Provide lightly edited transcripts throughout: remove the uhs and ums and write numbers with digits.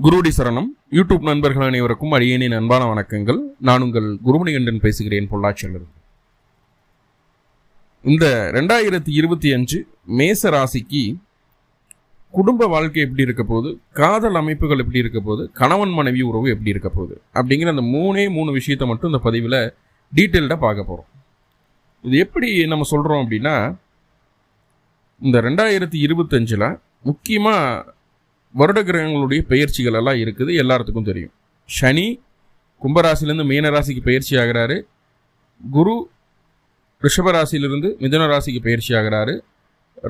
குருடி சரணம். யூடியூப் நண்பர்கள் அனைவருக்கும் அடியேனின் அன்பான வணக்கங்கள். நான் உங்கள் குருமணிகண்டன் பேசுகிறேன், பொள்ளாச்சியிலிருந்து. இந்த 2025 மேச ராசிக்கு குடும்ப வாழ்க்கை எப்படி இருக்க போகுது, காதல் அமைப்புகள் எப்படி இருக்க போகுது, கணவன் மனைவி உறவு எப்படி இருக்க போகுது அப்படிங்கிற அந்த மூணு விஷயத்தை மட்டும் இந்த பதிவில் டீட்டெயில்டாக பார்க்க போகிறோம். இது எப்படி நம்ம சொல்கிறோம் அப்படின்னா, இந்த 2025 முக்கியமாக வருட கிரகங்களுடைய பெயர்ச்சிகள் எல்லாம் இருக்குது, எல்லாத்துக்கும் தெரியும். சனி கும்பராசிலேருந்து மீன ராசிக்கு பயிற்சி ஆகிறாரு. குரு ரிஷபராசியிலிருந்து மிதுன ராசிக்கு பயிற்சி ஆகிறாரு.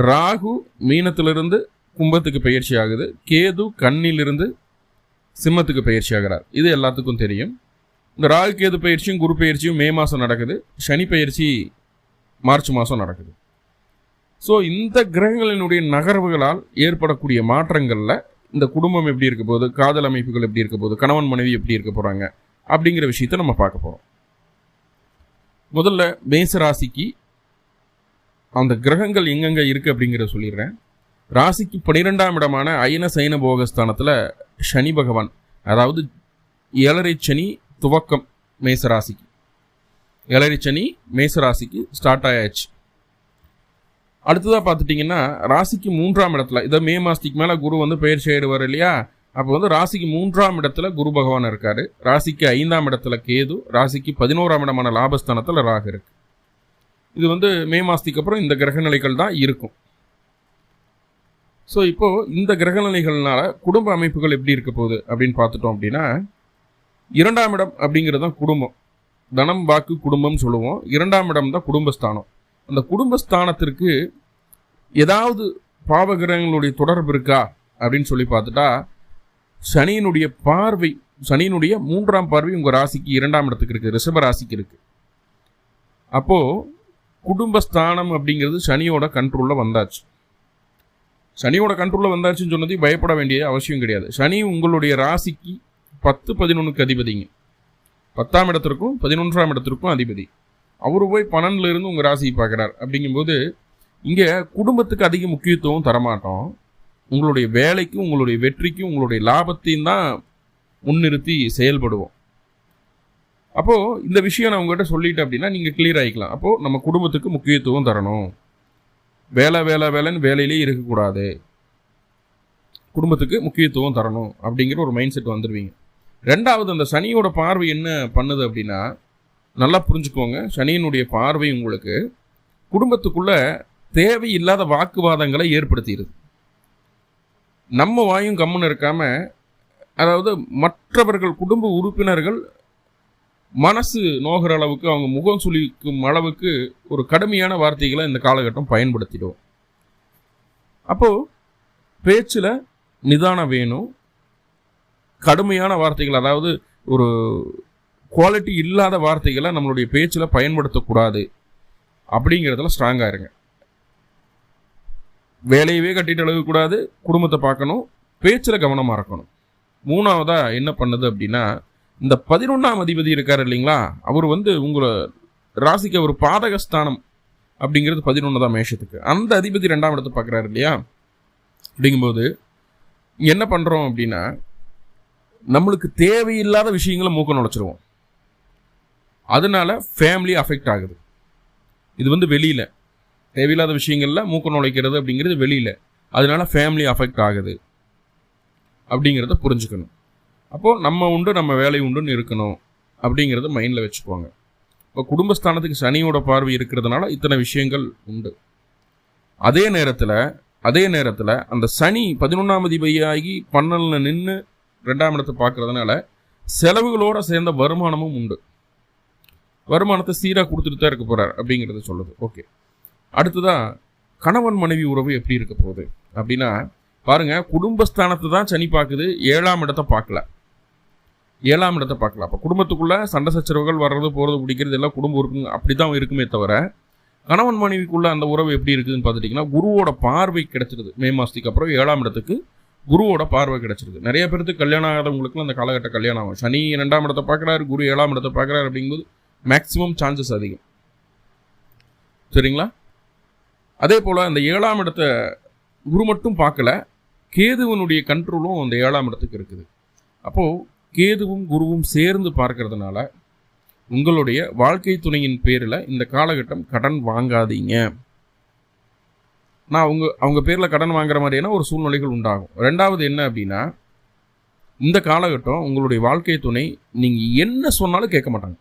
ராகு மீனத்திலிருந்து கும்பத்துக்கு பயிற்சி ஆகுது. கேது கன்னிலிருந்து சிம்மத்துக்கு பயிற்சி ஆகிறார். இது எல்லாத்துக்கும் தெரியும். இந்த ராகு கேது பயிற்சியும் குரு பயிற்சியும் மே மாதம் நடக்குது. சனி பயிற்சி மார்ச் மாதம் நடக்குது. ஸோ இந்த கிரகங்களினுடைய நகர்வுகளால் ஏற்படக்கூடிய மாற்றங்களில் இந்த குடும்பம் எப்படி இருக்க போகுது, காதல் அமைப்புகள் எப்படி இருக்க போகுது, கணவன் மனைவி எப்படி இருக்க போகிறாங்க அப்படிங்கிற விஷயத்தை நம்ம பார்க்க போகிறோம். முதல்ல மேச ராசிக்கு அந்த கிரகங்கள் எங்கெங்கே இருக்குது அப்படிங்கிறத சொல்லிடுறேன். ராசிக்கு 12ஆம் இடமான அயன சைன போகஸ்தானத்தில் சனி பகவான், அதாவது 7 சனி துவக்கம் மேசராசிக்கு. 7 சனி மேசராசிக்கு ஸ்டார்ட் ஆயாச்சு. அடுத்ததாக பார்த்துட்டிங்கன்னா ராசிக்கு 3ஆம் இடத்துல, இதை மே மாதத்துக்கு மேலே குரு பயிற்சி ஆயிடுவார் இல்லையா, அப்போ ராசிக்கு 3ஆம் இடத்துல குரு பகவான் இருக்கார். ராசிக்கு 5ஆம் இடத்துல கேது, ராசிக்கு 11ஆம் இடமான லாபஸ்தானத்தில் ராகு இருக்கு. இது மே மாதத்துக்கு அப்புறம் இந்த கிரகநிலைகள் தான் இருக்கும். ஸோ இப்போது இந்த கிரகநிலைகள்னால குடும்ப அமைப்புகள் எப்படி இருக்க போகுது அப்படின்னு பார்த்துட்டோம் அப்படின்னா, 2ஆம் இடம் அப்படிங்கிறது தான் குடும்பம், தனம் வாக்கு குடும்பம்னு சொல்லுவோம். 2ஆம் இடம் தான் குடும்பஸ்தானம். அந்த குடும்பஸ்தானத்திற்கு ஏதாவது பாவகிரகங்களுடைய தொடர்பு இருக்கா அப்படின்னு சொல்லி பார்த்துட்டா, சனியினுடைய பார்வை, சனியினுடைய 3ஆம் பார்வை உங்கள் ராசிக்கு 2ஆம் இடத்துக்கு இருக்குது, ரிஷப ராசிக்கு இருக்குது. அப்போது குடும்பஸ்தானம் அப்படிங்கிறது சனியோட கண்ட்ரோலில் வந்தாச்சு. சனியோட கண்ட்ரோலில் வந்தாச்சுன்னு சொன்னது பயப்பட வேண்டிய அவசியம் கிடையாது. சனி உங்களுடைய ராசிக்கு 10, 11க்கு அதிபதிங்க. 10ஆம் இடத்திற்கும் 11ஆம் இடத்திற்கும் அதிபதி. அவர் போய் 12ல் இருந்து உங்கள் ராசியை பார்க்குறார். அப்படிங்கும்போது இங்கே குடும்பத்துக்கு அதிக முக்கியத்துவம் தரமாட்டோம். உங்களுடைய வேலைக்கும் உங்களுடைய வெற்றிக்கும் உங்களுடைய லாபத்தையும் தான் முன்னிறுத்தி செயல்படுவோம். அப்போது இந்த விஷயம் நான் உங்கள்கிட்ட சொல்லிட்டேன் அப்படின்னா நீங்கள் கிளியர் ஆகிக்கலாம். அப்போது நம்ம குடும்பத்துக்கு முக்கியத்துவம் தரணும். வேலைன்னு வேலையிலே இருக்கக்கூடாது, குடும்பத்துக்கு முக்கியத்துவம் தரணும் அப்படிங்கிற ஒரு மைண்ட் செட் வந்துடுவீங்க. 2வது, அந்த சனியோட பார்வை என்ன பண்ணுது அப்படின்னா, நல்லா புரிஞ்சுக்கோங்க. சனியினுடைய பார்வை உங்களுக்கு குடும்பத்துக்குள்ள தேவையில்லாத வாக்குவாதங்களை ஏற்படுத்திடுது. நம்ம வாயும் கம்முன்னு இருக்காம, அதாவது மற்றவர்கள் குடும்ப உறுப்பினர்கள் மனசு நோகிற அளவுக்கு, அவங்க முகம் சுளிக்கும் அளவுக்கு ஒரு கடுமையான வார்த்தைகளை இந்த காலகட்டம் பயன்படுத்திடும். அப்போது பேச்சில் நிதானம் வேணும். கடுமையான வார்த்தைகள், அதாவது ஒரு குவாலிட்டி இல்லாத வார்த்தைகளை நம்மளுடைய பேச்சில் பயன்படுத்தக்கூடாது அப்படிங்கிறதுல ஸ்ட்ராங்காக இருங்க. வேலையவே கட்டிட்டு அழுகக்கூடாது, குடும்பத்தை பார்க்கணும், பேச்சில் கவனமாக இருக்கணும். 3வதாக என்ன பண்ணுது அப்படின்னா, இந்த 11ஆம் அதிபதி இருக்கார் இல்லைங்களா, அவர் உங்களை ராசிக்கு ஒரு பாதகஸ்தானம் அப்படிங்கிறது 11 தான் மேஷத்துக்கு. அந்த அதிபதி 2ஆம் இடத்தை பார்க்குறாரு இல்லையா. அப்படிங்கும்போது என்ன பண்ணுறோம் அப்படின்னா, நம்மளுக்கு தேவையில்லாத விஷயங்களை மூக்க நுழைச்சிருவோம். அதனால ஃபேமிலி அஃபெக்ட் ஆகுது. இது வெளியில் தேவையில்லாத விஷயங்களில் மூக்க நுழைக்கிறது அப்படிங்கிறது வெளியில், அதனால ஃபேமிலி அஃபெக்ட் ஆகுது அப்படிங்கிறத புரிஞ்சுக்கணும். அப்போது நம்ம உண்டு, நம்ம வேலை உண்டுன்னு இருக்கணும் அப்படிங்கிறத மைண்டில் வச்சுக்குவாங்க. இப்போ குடும்பஸ்தானத்துக்கு சனியோட பார்வை இருக்கிறதுனால இத்தனை விஷயங்கள் உண்டு. அதே நேரத்தில் அந்த சனி 11ஆம் அதிபதியாகி 12ல் நின்று 2ஆம் இடத்தை பார்க்கறதுனால செலவுகளோடு சேர்ந்த வருமானமும் உண்டு. வருமானத்தை சீராக கொடுத்துட்டு தான் இருக்க போகிறார் அப்படிங்கிறத சொல்லுது. ஓகே, அடுத்ததாக கணவன் மனைவி உறவு எப்படி இருக்க போகுது அப்படின்னா, பாருங்கள், குடும்பஸ்தானத்தை தான் சனி பார்க்குது, 7ஆம் இடத்தை பார்க்கல. 7ஆம் இடத்தை பார்க்கலாம். அப்போ குடும்பத்துக்குள்ளே சண்டை சச்சரவுகள் வர்றது போகிறது பிடிக்கிறது எல்லாம் குடும்ப உறுப்புங்க அப்படி தான் இருக்குமே தவிர, கணவன் மனைவிக்குள்ளே அந்த உறவு எப்படி இருக்குதுன்னு பார்த்துட்டிங்கன்னா, குருவோட பார்வை கிடச்சிருது. மே மாதத்துக்கு அப்புறம் 7ஆம் இடத்துக்கு குருவோட பார்வை கிடச்சிருது. நிறைய பேருக்கு கல்யாணம் ஆகாதவங்களுக்குலாம் அந்த காலகட்ட கல்யாணம் ஆகும். சனி 2ஆம் இடத்தை பார்க்குறாரு, குரு 7ஆம் இடத்தை பார்க்குறாரு. அப்படிங்கும்போது மேக்ஸிமம் சான்சஸ் அதிகம். சரிங்களா? அதே போல் அந்த 7ஆம் இடத்தை குரு மட்டும் பார்க்கல, கேதுவனுடைய கண்ட்ரோலும் அந்த 7ஆம் இடத்துக்கு இருக்குது. அப்போது கேதுவும் குருவும் சேர்ந்து பார்க்கறதுனால உங்களுடைய வாழ்க்கை துணையின் பேரில் இந்த காலகட்டம் கடன் வாங்காதீங்க. நான் அவங்க பேரில் கடன் வாங்குற மாதிரியான ஒரு சூழ்நிலைகள் உண்டாகும். ரெண்டாவது என்ன அப்படின்னா, இந்த காலகட்டம் உங்களுடைய வாழ்க்கை துணை நீங்கள் என்ன சொன்னாலும் கேட்க மாட்டாங்க.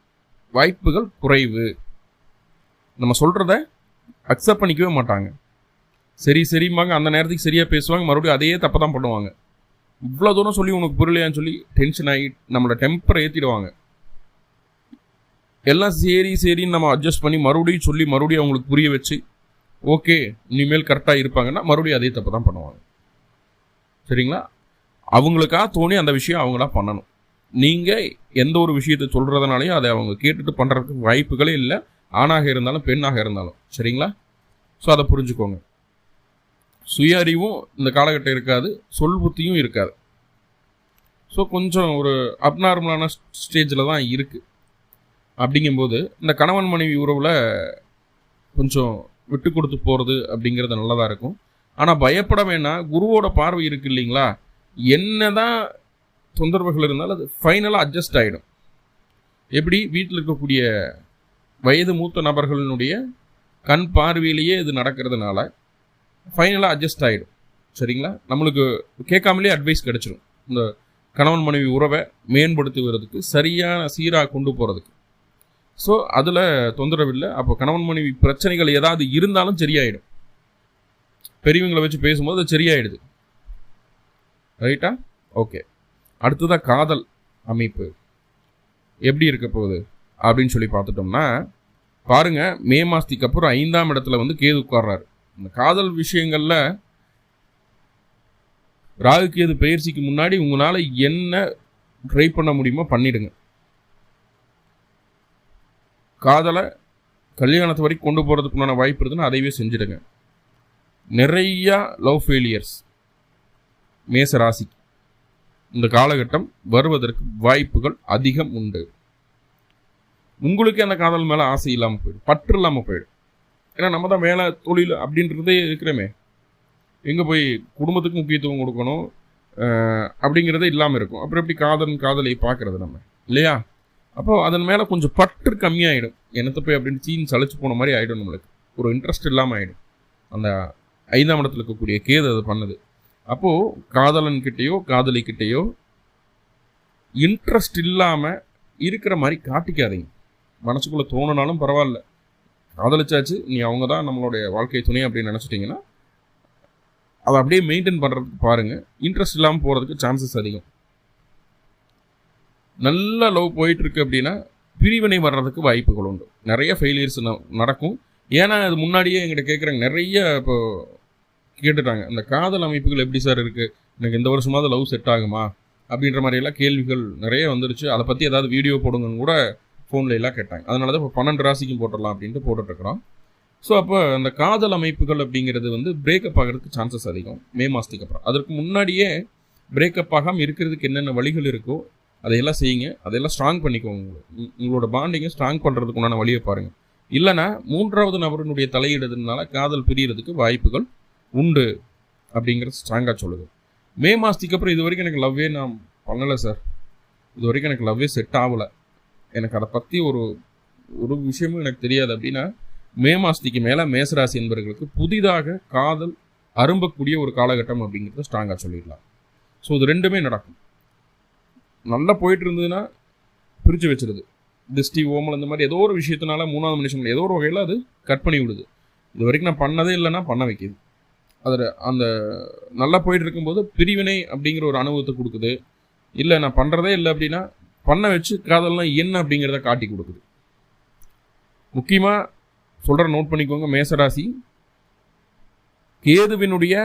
வாய்ப்புகள் குறைவு. நம்ம சொல்கிறத அக்செப்ட் பண்ணிக்கவே மாட்டாங்க. சரிம்பாங்க, அந்த நேரத்துக்கு சரியாக பேசுவாங்க, மறுபடியும் அதே தப்பை தான் பண்ணுவாங்க. இவ்வளோ தூரம் சொல்லி உனக்கு புரியலையான்னு சொல்லி டென்ஷன் ஆகி நம்மளோட டெம்பரை ஏற்றிடுவாங்க. எல்லாம் சரின்னு நம்ம அட்ஜஸ்ட் பண்ணி மறுபடியும் சொல்லி மறுபடியும் அவங்களுக்கு புரிய வச்சு ஓகே இனிமேல் கரெக்டாக இருப்பாங்கன்னா மறுபடியும் அதே தப்பு தான் பண்ணுவாங்க. சரிங்களா? அவங்களுக்காக தோணி அந்த விஷயம் அவங்களா பண்ணணும். நீங்கள் எந்த ஒரு விஷயத்தை சொல்கிறதுனாலையும் அதை அவங்க கேட்டுட்டு பண்ணுறதுக்கு வாய்ப்புகளே இல்லை, ஆணாக இருந்தாலும் பெண்ணாக இருந்தாலும். சரிங்களா? ஸோ அதை புரிஞ்சுக்கோங்க. சுய அறிவும் இந்த காலகட்டம் இருக்காது, சொல் புத்தியும் இருக்காது. ஸோ கொஞ்சம் ஒரு அப்நார்மலான ஸ்டேஜில் தான் இருக்குது. அப்படிங்கும்போது இந்த கணவன் மனைவி உறவில் கொஞ்சம் விட்டு கொடுத்து போகிறது அப்படிங்கிறது நல்லதாக இருக்கும். ஆனால் பயப்பட வேணாம், குருவோட பார்வை இருக்குது இல்லைங்களா, என்ன தான் தொந்தரவுகள் இருந்தாலும் அது ஃபைனலாக அட்ஜஸ்ட் ஆகிடும். எப்படி வீட்டில் இருக்கக்கூடிய வயது மூத்த நபர்களினுடைய கண் பார்வையிலேயே இது நடக்கிறதுனால ஃபைனலாக அட்ஜஸ்ட் ஆகிடும். சரிங்களா? நம்மளுக்கு கேட்காமலே அட்வைஸ் கிடச்சிடும் இந்த கணவன் மனைவி உறவை மேம்படுத்துவதற்கு, சரியான சீராக கொண்டு போகிறதுக்கு. ஸோ அதில் தொந்தரவு இல்லை. அப்போ கணவன் மனைவி பிரச்சனைகள் ஏதாவது இருந்தாலும் சரியாயிடும். பெரியவங்களை வச்சு பேசும்போது அது சரியாயிடுது. ரைட்டா? ஓகே. அடுத்ததாக காதல் அமைப்பு எப்படி இருக்க போகுது அப்படின்னு சொல்லி பார்த்துட்டோம்னா, பாருங்கள், மே மாதத்துக்கு அப்புறம் 5ஆம் இடத்துல வந்து கேது உட்கார்றாரு. இந்த காதல் விஷயங்களில் ராகு கேது பயிற்சிக்கு முன்னாடி உங்களால் என்ன ட்ரை பண்ண முடியுமோ பண்ணிடுங்க. காதலை கல்யாணத்து வரைக்கும் கொண்டு போகிறதுக்குண்டான வாய்ப்பு இருக்குதுன்னு அதைவே செஞ்சுடுங்க. நிறையா லவ் ஃபெயிலியர்ஸ் மேச ராசிக்கு இந்த காலகட்டம் வருவதற்கு வாய்ப்புகள் அதிகம் உண்டு. உங்களுக்கு அந்த காதல் மேலே ஆசை இல்லாமல் போயிடும், பற்று இல்லாமல் போயிடும். ஏன்னா நம்ம தான் வேலை தொழில் அப்படின்றதே இருக்கிறோமே, எங்கே போய் குடும்பத்துக்கு முக்கியத்துவம் கொடுக்கணும் அப்படிங்கிறதே இல்லாமல் இருக்கும். அப்புறம் எப்படி காதலை பார்க்குறது நம்ம இல்லையா? அப்போ அதன் மேலே கொஞ்சம் பற்று கம்மியாகிடும். என்னத்தை போய் அப்படின்னு சீன் சளிச்சு போன மாதிரி ஆகிடும். நம்மளுக்கு ஒரு இன்ட்ரெஸ்ட் இல்லாமல் ஆகிடும். அந்த 5ஆம் இடத்துல இருக்கக்கூடிய கேது அது பண்ணுது. அப்போது காதலன்கிட்டையோ காதலிக்கிட்டேயோ இன்ட்ரெஸ்ட் இல்லாமல் இருக்கிற மாதிரி காட்டிக்காதீங்க. மனசுக்குள்ளே தோணுனாலும் பரவாயில்ல, காதலிச்சாச்சு, நீ அவங்க தான் நம்மளுடைய வாழ்க்கை துணை அப்படின்னு நினச்சிட்டிங்கன்னா அதை அப்படியே மெயின்டைன் பண்ணுறதுக்கு பாருங்கள். இன்ட்ரெஸ்ட் இல்லாமல் போகிறதுக்கு சான்சஸ் அதிகம். நல்ல லவ் போயிட்டுருக்கு அப்படின்னா பிரிவினை வர்றதுக்கு வாய்ப்புகள் உண்டு. நிறைய ஃபெயிலியர்ஸ் நடக்கும். ஏன்னா அது முன்னாடியே எங்கிட்ட கேட்குறாங்க, நிறைய இப்போ கேட்டுட்டாங்க, இந்த காதல் அமைப்புகள் எப்படி சார் இருக்குது, எனக்கு இந்த வருஷமாவது லவ் செட் ஆகுமா அப்படின்ற மாதிரியெல்லாம் கேள்விகள் நிறைய வந்துருச்சு. அதை பற்றி ஏதாவது வீடியோ போடுங்கன்னு கூட ஃபோனில் எல்லாம் கேட்டாங்க. அதனால தான் இப்போ 12 ராசிக்கும் போட்டுடலாம் அப்படின்ட்டு போட்டுட்ருக்குறோம். ஸோ அப்போ அந்த காதல் அமைப்புகள் அப்படிங்கிறது வந்து பிரேக்கப் ஆகிறதுக்கு சான்சஸ் அதிகம் மே மாதத்துக்கு அப்புறம். அதற்கு முன்னாடியே பிரேக்கப் ஆகாமல் இருக்கிறதுக்கு என்னென்ன வழிகள் இருக்கோ அதையெல்லாம் செய்யுங்க. அதையெல்லாம் ஸ்ட்ராங் பண்ணிக்கோங்க. உங்களோட பாண்டிங்கை ஸ்ட்ராங் பண்ணுறதுக்கு உண்டான வழியை பாருங்கள். இல்லைனா 3வது நபரினுடைய தலையிடுறதுனால காதல் பிரியறதுக்கு வாய்ப்புகள் உண்டு அப்படிங்கிறது ஸ்ட்ராங்காக சொல்லுது. மே மாதத்துக்கு அப்புறம் இது வரைக்கும் எனக்கு லவ்வே நான் பண்ணலை சார், இது வரைக்கும் எனக்கு லவ்வே செட் ஆகலை, எனக்கு அதை பற்றி ஒரு விஷயமும் எனக்கு தெரியாது அப்படின்னா, மே மாதத்துக்கு மேலே மேசராசி என்பவர்களுக்கு புதிதாக காதல் அரும்பக்கூடிய ஒரு காலகட்டம் அப்படிங்கிறத ஸ்ட்ராங்காக சொல்லிடலாம். ஸோ இது ரெண்டுமே நடக்கும். நல்லா போயிட்டு இருந்ததுன்னா பிரித்து வச்சிருது. திஷ்டி ஓமல் இந்த மாதிரி ஏதோ ஒரு விஷயத்தினால 3வது மனுஷன் ஏதோ ஒரு வகையில் அது கட் பண்ணி விடுது. இது வரைக்கும் நான் பண்ணதே இல்லைன்னா பண்ண வைக்கிது. அதில் அந்த நல்லா போயிட்டு இருக்கும்போது பிரிவினை அப்படிங்கிற ஒரு அனுபவத்தை கொடுக்குது. இல்லை நான் பண்ணுறதே இல்லை அப்படின்னா பண்ண வச்சு காதல்லாம் என்ன அப்படிங்கிறத காட்டி கொடுக்குது. முக்கியமாக சொல்கிற நோட் பண்ணிக்கோங்க, மேசராசி கேதுவினுடைய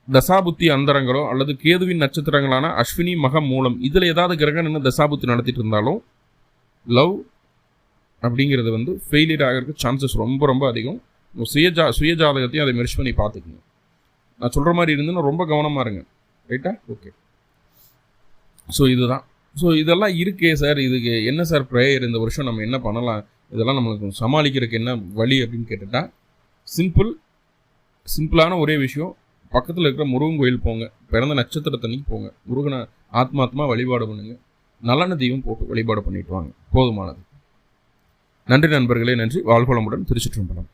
தசாபுத்தி அந்தரங்களோ அல்லது கேதுவின் நட்சத்திரங்களான அஸ்வினி மகம் மூலம் இதில் ஏதாவது கிரகம் என்ன தசாபுத்தி நடத்திட்டு இருந்தாலும் லவ் அப்படிங்கிறது வந்து ஃபெயிலியர் ஆகிறதுக்கு சான்சஸ் ரொம்ப ரொம்ப அதிகம். சுயஜாதகத்தையும் அதை மெர்ச் பண்ணி பார்த்துக்குங்க. நான் சொல்கிற மாதிரி இருந்துன்னா ரொம்ப கவனமாக இருங்க. ரைட்டா? ஓகே. ஸோ இதுதான். ஸோ இதெல்லாம் இருக்கே சார், இதுக்கு என்ன சார் ப்ரேயர், இந்த வருஷம் நம்ம என்ன பண்ணலாம், இதெல்லாம் நம்மளுக்கு சமாளிக்கிறதுக்கு என்ன வழி அப்படின்னு கேட்டுட்டா சிம்பிளான ஒரே விஷயம், பக்கத்தில் இருக்கிற முருகன் கோயில் போங்க, பிறந்த நட்சத்திரத்தன்னைக்கு போங்க, முருகனை ஆத்மாத்மா வழிபாடு பண்ணுங்க, நல்லெண்ணெய் தீபம் போட்டு வழிபாடு பண்ணிட்டு வாங்க, போதுமானது. நன்றி நண்பர்களே, நன்றி. வாழ்வளமுடன். திருச்சிற்றம்பலம்.